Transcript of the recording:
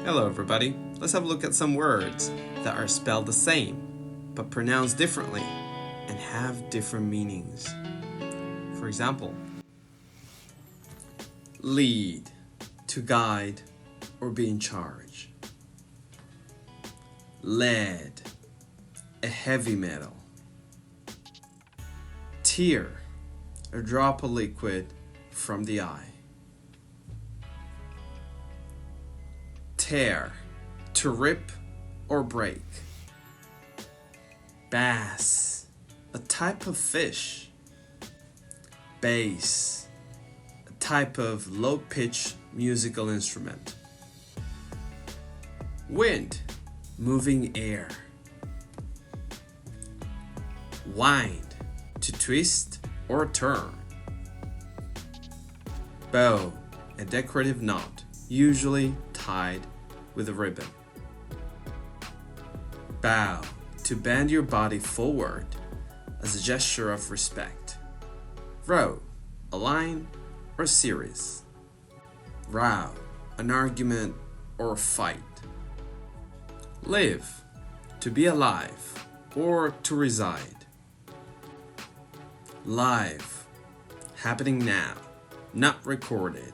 Hello everybody, let's have a look at some words that are spelled the same but pronounced differently and have different meanings. For example, lead, to guide or be in charge. Lead, a heavy metal. Tear, a drop of liquid from the eye. Tear, to rip or break. Bass, a type of fish. Beɪs, a type of low-pitched musical instrument. Wind, moving air. Waɪnd, to twist or turn. Bow, a decorative knot, usually tied with a ribbon. Bow, to bend your body forward as a gesture of respect. Row, a line or series. Row, an argument or a fight. Live, to be alive or to reside. Live, happening now, not recorded.